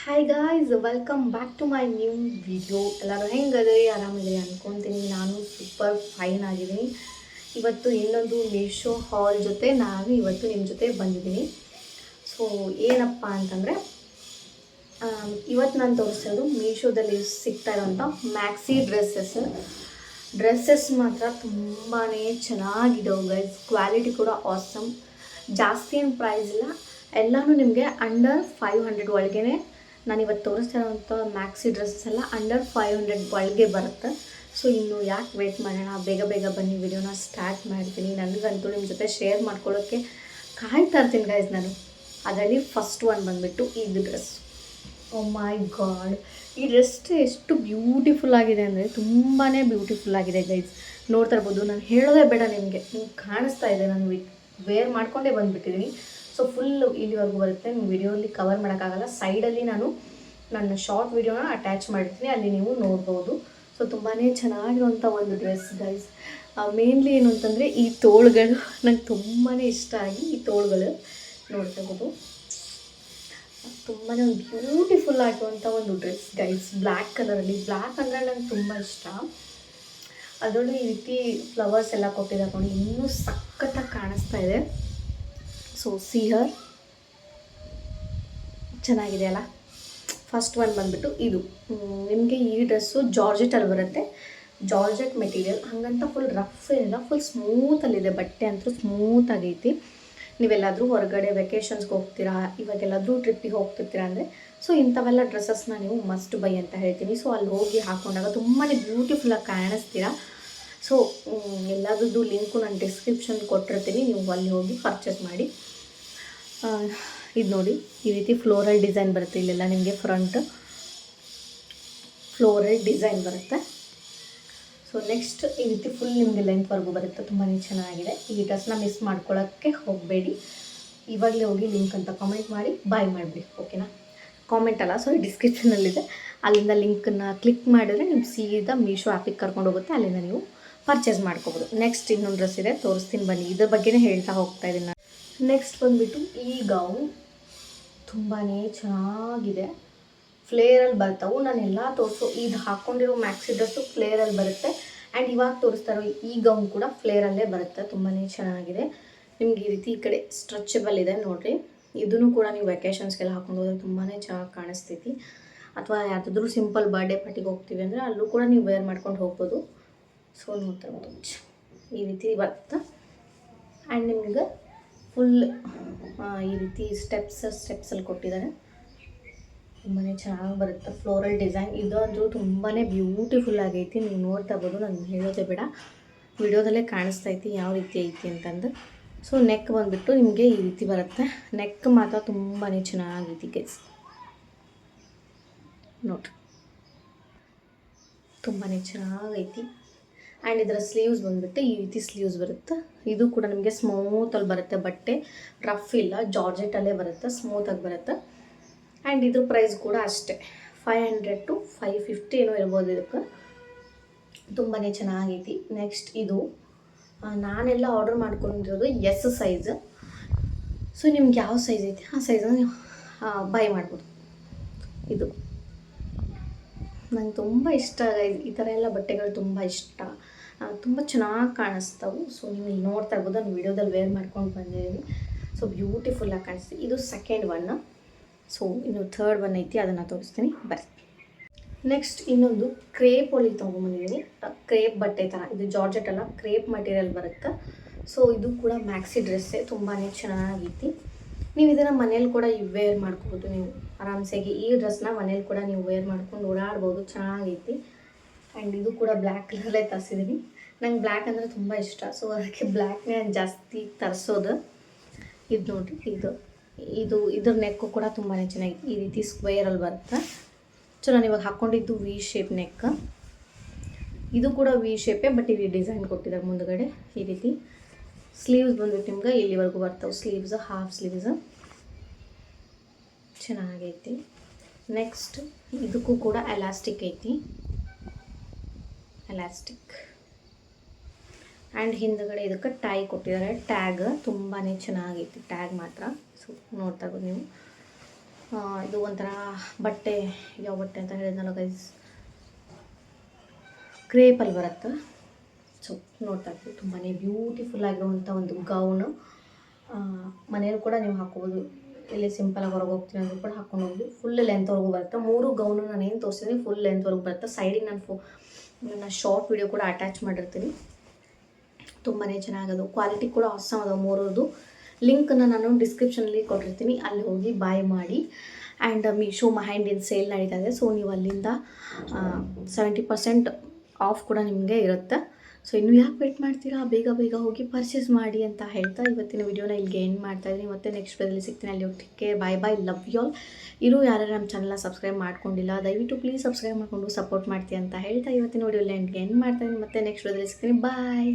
Hi guys, welcome back to my new video. ಎಲ್ಲರೂ ಹೆಂಗದ್ರಿ? ಆರಾಮಿದ್ರಿ ಅನ್ಕೊತೀನಿ. ನಾನು ಸೂಪರ್ ಫೈನ್ ಆಗಿದ್ದೀನಿ. ಇವತ್ತು ಇನ್ನೊಂದು ಮೀಶೋ ಹಾಲ್ ಜೊತೆ ನಾನು ಇವತ್ತು ನಿಮ್ಮ ಜೊತೆ ಬಂದಿದ್ದೀನಿ. ಸೊ ಏನಪ್ಪ ಅಂತಂದರೆ, ಇವತ್ತು ನಾನು ತೋರಿಸ್ತಿರೋದು ಮೀಶೋದಲ್ಲಿ ಸಿಗ್ತಾ ಇರೋಂಥ ಮ್ಯಾಕ್ಸಿ ಡ್ರೆಸ್ಸಸ್ ಮಾತ್ರ ತುಂಬಾ ಚೆನ್ನಾಗಿದ್ದವು ಗೈಸ್. ಕ್ವಾಲಿಟಿ ಕೂಡ ಆಸಮ್. ಜಾಸ್ತಿ ಏನು ಪ್ರೈಸ್ ಇಲ್ಲ, ಎಲ್ಲನೂ ನಿಮಗೆ ಅಂಡರ್ 500 ಒಳಗೇ. ನಾನು ಇವತ್ತು ತೋರಿಸ್ತಾ ಇರೋಂಥ ಮ್ಯಾಕ್ಸಿ ಡ್ರೆಸ್ಸಸ್ ಎಲ್ಲ ಅಂಡರ್ 500 ಒಳಗೆ ಬರುತ್ತೆ. ಸೊ ಇನ್ನು ಯಾಕೆ ವೇಟ್ ಮಾಡೋಣ, ಬೇಗ ಬೇಗ ಬನ್ನಿ ವಿಡಿಯೋನ ಸ್ಟಾರ್ಟ್ ಮಾಡ್ತೀನಿ. ನನಗಂತೂ ನಿಮ್ಮ ಜೊತೆ ಶೇರ್ ಮಾಡ್ಕೊಳ್ಳೋಕ್ಕೆ ಕಾಯ್ತಾ ಇರ್ತೀನಿ ಗೈಸ್ ನಾನು. ಅದರಲ್ಲಿ ಫಸ್ಟ್ ಒನ್ ಬಂದುಬಿಟ್ಟು ಇದು ಡ್ರೆಸ್. ಓ ಮೈ ಗಾಡ್, ಈ ಡ್ರೆಸ್ ಎಷ್ಟು ಬ್ಯೂಟಿಫುಲ್ ಆಗಿದೆ ಅಂದರೆ ತುಂಬಾ ಬ್ಯೂಟಿಫುಲ್ ಆಗಿದೆ ಗೈಸ್. ನೋಡ್ತಾ ಇರ್ಬೋದು, ನಾನು ಹೇಳೋದೇ ಬೇಡ, ನಿಮಗೆ ಕಾಣಿಸ್ತಾ ಇದೆ. ನಾನು ವೇರ್ ಮಾಡ್ಕೊಂಡೇ ಬಂದುಬಿಟ್ಟಿದ್ದೀನಿ. ಸೊ ಫುಲ್ ಇಲ್ಲಿವರೆಗೂ ಬರುತ್ತೆ. ನಿಮ್ಮ ವಿಡಿಯೋಲಿ ಕವರ್ ಮಾಡೋಕ್ಕಾಗಲ್ಲ. ಸೈಡಲ್ಲಿ ನಾನು ನನ್ನ ಶಾರ್ಟ್ ವಿಡಿಯೋನ ಅಟ್ಯಾಚ್ ಮಾಡಿರ್ತೀನಿ, ಅಲ್ಲಿ ನೀವು ನೋಡ್ಬೋದು. ಸೊ ತುಂಬಾ ಚೆನ್ನಾಗಿರುವಂಥ ಒಂದು ಡ್ರೆಸ್ ಗೈಸ್. ಮೇನ್ಲಿ ಏನು ಅಂತಂದರೆ ಈ ತೋಳುಗಳು ನಂಗೆ ತುಂಬಾ ಇಷ್ಟ ಆಗಿ, ಈ ತೋಳುಗಳು ನೋಡ್ತಾ ಇರ್ಬೋದು. ತುಂಬಾ ಒಂದು ಬ್ಯೂಟಿಫುಲ್ ಆಗಿರುವಂಥ ಒಂದು ಡ್ರೆಸ್ ಗೈಸ್. ಬ್ಲ್ಯಾಕ್ ಕಲರಲ್ಲಿ, ಬ್ಲ್ಯಾಕ್ ಅಂದರೆ ನಂಗೆ ತುಂಬ ಇಷ್ಟ. ಅದರಲ್ಲೂ ಈ ರೀತಿ ಫ್ಲವರ್ಸ್ ಎಲ್ಲ ಕೊಟ್ಟಿದ್ದಾರೆ ನೋಡಿ, ಇನ್ನೂ ಸಖತ್ತಾಗಿ ಕಾಣಿಸ್ತಾ ಇದೆ. ಸೊ ಸಿಹರ್ ಚೆನ್ನಾಗಿದೆ ಅಲ್ಲ. ಫಸ್ಟ್ ಒನ್ ಬಂದುಬಿಟ್ಟು ಇದು. ನಿಮಗೆ ಈ ಡ್ರೆಸ್ಸು ಜಾರ್ಜೆಟಲ್ಲಿ ಬರುತ್ತೆ. ಜಾರ್ಜೆಟ್ ಮೆಟೀರಿಯಲ್, ಹಾಗಂತ ಫುಲ್ ರಫ್ ಏನಿಲ್ಲ, ಫುಲ್ ಸ್ಮೂತಲ್ಲಿದೆ. ಬಟ್ಟೆ ಅಂತೂ ಸ್ಮೂತ್ ಆಗೈತಿ. ನೀವೆಲ್ಲಾದರೂ ಹೊರಗಡೆ ವೆಕೇಷನ್ಸ್ಗೆ ಹೋಗ್ತೀರಾ, ಇವಾಗೆಲ್ಲಾದರೂ ಟ್ರಿಪ್ಪಿಗೆ ಹೋಗ್ತಿರ್ತೀರಾ ಅಂದರೆ ಸೊ ಇಂಥವೆಲ್ಲ ಡ್ರೆಸ್ಸಸ್ನ ನೀವು ಮಸ್ಟ್ ಬೈ ಅಂತ ಹೇಳ್ತೀನಿ. ಸೊ ಅಲ್ಲಿ ಹೋಗಿ ಹಾಕೊಂಡಾಗ ತುಂಬಾ ಬ್ಯೂಟಿಫುಲ್ಲಾಗಿ ಕಾಣಿಸ್ತೀರಾ. ಸೊ ಎಲ್ಲದರದ್ದು ಲಿಂಕು ನಾನು ಡಿಸ್ಕ್ರಿಪ್ಷನ್ ಕೊಟ್ಟಿರ್ತೀನಿ, ನೀವು ಅಲ್ಲಿ ಹೋಗಿ ಪರ್ಚೇಸ್ ಮಾಡಿ. ಇದು ನೋಡಿ, ಈ ರೀತಿ ಫ್ಲೋರಲ್ ಡಿಸೈನ್ ಬರುತ್ತೆ. ಇಲ್ಲೆಲ್ಲ ನಿಮಗೆ ಫ್ರಂಟ್ ಫ್ಲೋರಲ್ ಡಿಸೈನ್ ಬರುತ್ತೆ. ಸೊ ನೆಕ್ಸ್ಟ್ ಈ ರೀತಿ ಫುಲ್ ನಿಮಗೆ ಲೆಂತ್ವರೆಗೂ ಬರುತ್ತೆ. ತುಂಬಾ ಚೆನ್ನಾಗಿದೆ. ಈ ಡ್ರೆಸ್ನ ಮಿಸ್ ಮಾಡ್ಕೊಳ್ಳೋಕ್ಕೆ ಹೋಗಬೇಡಿ. ಇವಾಗಲೇ ಹೋಗಿ ಲಿಂಕ್ ಅಂತ ಕಾಮೆಂಟ್ ಮಾಡಿ ಬಾಯ್ ಮಾಡಿಬಿಡಿ, ಓಕೆನಾ? ಕಾಮೆಂಟ್ ಅಲ್ಲ, ಸಾರಿ, ಡಿಸ್ಕ್ರಿಪ್ಷನಲ್ಲಿದೆ. ಅಲ್ಲಿಂದ ಲಿಂಕನ್ನು ಕ್ಲಿಕ್ ಮಾಡಿದ್ರೆ ನೀವು ಸೀದಾ ಮೀಶೋ ಆ್ಯಪಿಗೆ ಕರ್ಕೊಂಡು ಹೋಗುತ್ತೆ. ಅಲ್ಲಿಂದ ನೀವು ಪರ್ಚೇಸ್ ಮಾಡ್ಕೋಬೋದು. ನೆಕ್ಸ್ಟ್ ಇನ್ನೊಂದು ಡ್ರೆಸ್ ಇದೆ, ತೋರಿಸ್ತೀನಿ ಬನ್ನಿ. ಇದ್ರ ಬಗ್ಗೆನೇ ಹೇಳ್ತಾ ಹೋಗ್ತಾ ಇದ್ದೀನಿ ನಾನು. ನೆಕ್ಸ್ಟ್ ಬಂದುಬಿಟ್ಟು ಈ ಗೌನ್ ತುಂಬಾ ಚೆನ್ನಾಗಿದೆ. ಫ್ಲೇರಲ್ಲಿ ಬರ್ತಾವೆ. ನಾನೆಲ್ಲ ಇದು ಹಾಕ್ಕೊಂಡಿರೋ ಮ್ಯಾಕ್ಸಿ ಡ್ರೆಸ್ಸು ಫ್ಲೇರಲ್ಲಿ ಬರುತ್ತೆ. ಆ್ಯಂಡ್ ಇವಾಗ ತೋರಿಸ್ತಾ ಇರೋ ಈ ಗೌನ್ ಕೂಡ ಫ್ಲೇರಲ್ಲೇ ಬರುತ್ತೆ. ತುಂಬಾ ಚೆನ್ನಾಗಿದೆ. ನಿಮ್ಗೆ ಈ ರೀತಿ ಈ ಕಡೆ ಸ್ಟ್ರೆಚಬಲ್ ಇದೆ ನೋಡಿರಿ. ಇದನ್ನು ಕೂಡ ನೀವು ವೆಕೇಷನ್ಸ್ಗೆಲ್ಲ ಹಾಕೊಂಡು ಹೋದ್ರೆ ತುಂಬಾ ಚೆನ್ನಾಗಿ ಕಾಣಿಸ್ತೈತಿ. ಅಥವಾ ಯಾವುದಾದ್ರೂ ಸಿಂಪಲ್ ಬರ್ಡೇ ಪಾರ್ಟಿಗೆ ಹೋಗ್ತೀವಿ ಅಂದರೆ ಅಲ್ಲೂ ಕೂಡ ನೀವು ವೇರ್ ಮಾಡ್ಕೊಂಡು ಹೋಗ್ಬೋದು. ಸೊ ನೋಡ್ತಾ ಇರ್ಬೋದು, ಈ ರೀತಿ ಬರುತ್ತೆ. ಆ್ಯಂಡ್ ನಿಮ್ಗೆ ಫುಲ್ ಈ ರೀತಿ ಸ್ಟೆಪ್ಸಲ್ಲಿ ಕೊಟ್ಟಿದ್ದಾರೆ. ತುಂಬಾ ಚೆನ್ನಾಗಿ ಬರುತ್ತೆ. ಫ್ಲೋರಲ್ ಡಿಸೈನ್ ಇದಂದರೂ ತುಂಬಾ ಬ್ಯೂಟಿಫುಲ್ ಆಗೈತಿ. ನೀವು ನೋಡ್ತಾ ಇರ್ಬೋದು, ನಾನು ಹೇಳೋದೇ ಬೇಡ, ವಿಡಿಯೋದಲ್ಲೇ ಕಾಣಿಸ್ತೈತಿ ಯಾವ ರೀತಿ ಐತಿ ಅಂತಂದು. ಸೊ ನೆಕ್ ಬಂದುಬಿಟ್ಟು ನಿಮಗೆ ಈ ರೀತಿ ಬರುತ್ತೆ. ನೆಕ್ ಮಾತ್ರ ತುಂಬಾ ಚೆನ್ನಾಗೈತಿ ಗೈಸ್. ನೋಡಿರಿ, ತುಂಬಾ ಚೆನ್ನಾಗೈತಿ. ಆ್ಯಂಡ್ ಇದರ ಸ್ಲೀವ್ಸ್ ಬಂದುಬಿಟ್ಟು ಈ ರೀತಿ ಸ್ಲೀವ್ಸ್ ಬರುತ್ತೆ. ಇದು ಕೂಡ ನಿಮಗೆ ಸ್ಮೂತಲ್ಲಿ ಬರುತ್ತೆ. ಬಟ್ಟೆ ರಫ್ ಇಲ್ಲ, ಜಾರ್ಜೆಟಲ್ಲೇ ಬರುತ್ತೆ, ಸ್ಮೂತಾಗಿ ಬರುತ್ತೆ. ಆ್ಯಂಡ್ ಇದ್ರ ಪ್ರೈಸ್ ಕೂಡ ಅಷ್ಟೇ, 500 to 550 ಏನೋ ಇರ್ಬೋದು. ಇದಕ್ಕೆ ತುಂಬಾ ಚೆನ್ನಾಗೈತಿ. ನೆಕ್ಸ್ಟ್ ಇದು ನಾನೆಲ್ಲ ಆರ್ಡರ್ ಮಾಡ್ಕೊಂಡಿರೋದು ಎಸ್ ಸೈಜ್. ಸೊ ನಿಮ್ಗೆ ಯಾವ ಸೈಜ್ ಐತಿ ಆ ಸೈಜನ್ನು ನೀವು ಬೈ ಮಾಡ್ಬೋದು. ಇದು ನಂಗೆ ತುಂಬ ಇಷ್ಟ. ಈ ಥರ ಎಲ್ಲ ಬಟ್ಟೆಗಳು ತುಂಬ ಇಷ್ಟ, ತುಂಬ ಚೆನ್ನಾಗಿ ಕಾಣಿಸ್ತವೆ. ಸೊ ನೀವು ಇಲ್ಲಿ ನೋಡ್ತಾ ಇರ್ಬೋದು, ನಾನು ವೀಡಿಯೋದಲ್ಲಿ ವೇರ್ ಮಾಡ್ಕೊಂಡು ಬಂದಿದ್ದೀನಿ. ಸೊ ಬ್ಯೂಟಿಫುಲ್ಲಾಗಿ ಕಾಣಿಸ್ತೀವಿ. ಇದು ಸೆಕೆಂಡ್ ಒನ್. ಸೊ ಇನ್ನು ಥರ್ಡ್ ಒನ್ ಐತಿ, ಅದನ್ನು ತೋರಿಸ್ತೀನಿ ಬರ್ರಿ. ನೆಕ್ಸ್ಟ್ ಇನ್ನೊಂದು ಕ್ರೇಪ್ ಒಳಗೆ ತೊಗೊಂಬಂದಿದ್ದೀನಿ. ಕ್ರೇಪ್ ಬಟ್ಟೆ ಥರ, ಇದು ಜಾರ್ಜೆಟ್ ಅಲ್ಲ, ಕ್ರೇಪ್ ಮಟೀರಿಯಲ್ ಬರುತ್ತೆ. ಸೊ ಇದು ಕೂಡ ಮ್ಯಾಕ್ಸಿ ಡ್ರೆಸ್ಸೇ, ತುಂಬಾ ಚೆನ್ನಾಗೈತಿ. ನೀವು ಇದನ್ನು ಮನೇಲಿ ಕೂಡ ವೇರ್ ಮಾಡ್ಕೋಬೋದು. ನೀವು ಆರಾಮ್ಸಾಗಿ ಈ ಡ್ರೆಸ್ನ ಮನೇಲಿ ಕೂಡ ನೀವು ವೇರ್ ಮಾಡ್ಕೊಂಡು ಓಡಾಡ್ಬೋದು, ಚೆನ್ನಾಗೈತಿ. ಆ್ಯಂಡ್ ಇದು ಕೂಡ ಬ್ಲ್ಯಾಕ್ ಕಲರಲ್ಲೇ ತರಿಸಿದ್ದೀನಿ. ನಂಗೆ ಬ್ಲ್ಯಾಕ್ ಅಂದರೆ ತುಂಬ ಇಷ್ಟ. ಸೊ ಅದಕ್ಕೆ ಬ್ಲ್ಯಾಕ್ನೇ ಜಾಸ್ತಿ ತರಿಸೋದು. ಇದು ನೋಡಿರಿ, ಇದ್ರ ನೆಕ್ಕು ಕೂಡ ತುಂಬಾ ಚೆನ್ನಾಗಿ ಈ ರೀತಿ ಸ್ಕ್ವೇರಲ್ಲಿ ಬರುತ್ತೆ. ಸೊ ನಾನು ಇವಾಗ ಹಾಕ್ಕೊಂಡಿದ್ದು ವಿ ಶೇಪ್ ನೆಕ್. ಇದು ಕೂಡ ವಿ ಶೇಪೇ, ಬಟ್ ಇಲ್ಲಿ ಡಿಸೈನ್ ಕೊಟ್ಟಿದ್ದಾರೆ ಮುಂದುಗಡೆ ಈ ರೀತಿ. ಸ್ಲೀವ್ಸ್ ಬಂದ್ಬಿಟ್ಟು ನಿಮ್ಗೆ ಇಲ್ಲಿವರೆಗೂ ಬರ್ತಾವೆ ಸ್ಲೀವ್ಸ್, ಹಾಫ್ ಸ್ಲೀವ್ಸ್. ಚೆನ್ನಾಗೈತಿ. ನೆಕ್ಸ್ಟ್ ಇದಕ್ಕೂ ಕೂಡ ಎಲಾಸ್ಟಿಕ್ ಐತಿ, ಎಲಾಸ್ಟಿಕ್. ಆ್ಯಂಡ್ ಹಿಂದುಗಡೆ ಇದಕ್ಕೆ ಟೈ ಕೊಟ್ಟಿದ್ದಾರೆ, ಟ್ಯಾಗ್ ತುಂಬಾ ಚೆನ್ನಾಗೈತಿ ಟ್ಯಾಗ್ ಮಾತ್ರ. ಸೊ ನೋಡ್ತಾ ಇರ್ಬೋದು ನೀವು. ಇದು ಒಂಥರ ಬಟ್ಟೆ, ಯಾವ ಬಟ್ಟೆ ಅಂತ ಹೇಳಿದ್ನಲ್ಲ ಗೈಸ್, ಕ್ರೇಪಲ್ಲಿ ಬರುತ್ತೆ. ಸೊ ನೋಡ್ತಾ ಇರ್ತೀವಿ, ತುಂಬಾ ಬ್ಯೂಟಿಫುಲ್ ಆಗಿರುವಂಥ ಒಂದು ಗೌನು. ಮನೆಯಲ್ಲೂ ಕೂಡ ನೀವು ಹಾಕೋಬೋದು, ಇಲ್ಲಿ ಸಿಂಪಲಾಗಿ ಹೊರಗೆ ಹೋಗ್ತೀನಿ ಅಂದರೂ ಕೂಡ ಹಾಕೊಂಡು ಹೋಗಿ. ಫುಲ್ ಲೆಂತ್ವರೆಗೂ ಬರುತ್ತೆ. 3 ಗೌನು ನಾನು ಏನು ತೋರಿಸ್ತೀನಿ ಫುಲ್ ಲೆಂತ್ವರೆಗೂ ಬರುತ್ತೆ. ಸೈಡಿಗೆ ನಾನು ನನ್ನ ಶಾರ್ಟ್ ವಿಡಿಯೋ ಕೂಡ ಅಟ್ಯಾಚ್ ಮಾಡಿರ್ತೀನಿ. ತುಂಬಾ ಚೆನ್ನಾಗದು, ಕ್ವಾಲಿಟಿ ಕೂಡ ಆಸಮ್ ಅದು 3ರದ್ದು. ಲಿಂಕನ್ನು ನಾನು ಡಿಸ್ಕ್ರಿಪ್ಷನಲ್ಲಿ ಕೊಟ್ಟಿರ್ತೀನಿ, ಅಲ್ಲಿ ಹೋಗಿ ಬಾಯ್ ಮಾಡಿ. ಆ್ಯಂಡ್ ಮೀಶೋ ಮಹ್ಯಾಂಡಿನ ಸೇಲ್ ನಡೀತಾ ಇದೆ. ಸೊ ನೀವು ಅಲ್ಲಿಂದ 70% ಆಫ್ ಕೂಡ ನಿಮಗೆ ಇರುತ್ತೆ. ಸೊ ಇನ್ನೂ ಯಾಕೆ ವೇಟ್ ಮಾಡ್ತೀರಾ, ಬೇಗ ಬೇಗ ಹೋಗಿ ಪರ್ಚೇಸ್ ಮಾಡಿ ಅಂತ ಹೇಳ್ತಾ ಇವತ್ತಿನ ವಿಡಿಯೋನ ಇಲ್ಲಿಗೆ ಎಂಡ್ ಮಾಡ್ತಾಯಿದ್ದೀನಿ. ಮತ್ತೆ ನೆಕ್ಸ್ಟ್ ವಿಡಿಯೋದಲ್ಲಿ ಸಿಗ್ತೀನಿ. ಅಲ್ಲಿ ಹೋಗ್ಲಿಕ್ಕೆ ಬಾಯ್ ಲವ್ ಯು ಆಲ್. ಇರೋ ಯಾರು ನಮ್ಮ ಚಾನಲ್ನ ಸಬ್ಸ್ಕ್ರೈಬ್ ಮಾಡ್ಕೊಂಡಿಲ್ಲ, ದಯವಿಟ್ಟು ಪ್ಲೀಸ್ ಸಬ್ಸ್ಕ್ರೈಬ್ ಮಾಡಿಕೊಂಡು ಸಪೋರ್ಟ್ ಮಾಡ್ತೀವಿ ಅಂತ ಹೇಳ್ತಾ ಇವತ್ತಿನ ವಿಡಿಯೋಲ್ಲಿ ಎಂಡ್ ಮಾಡ್ತಾಯಿದ್ದೀನಿ. ಮತ್ತೆ ನೆಕ್ಸ್ಟ್ ವಿಡಿಯೋದಲ್ಲಿ ಸಿಗ್ತೀನಿ. ಬಾಯ್.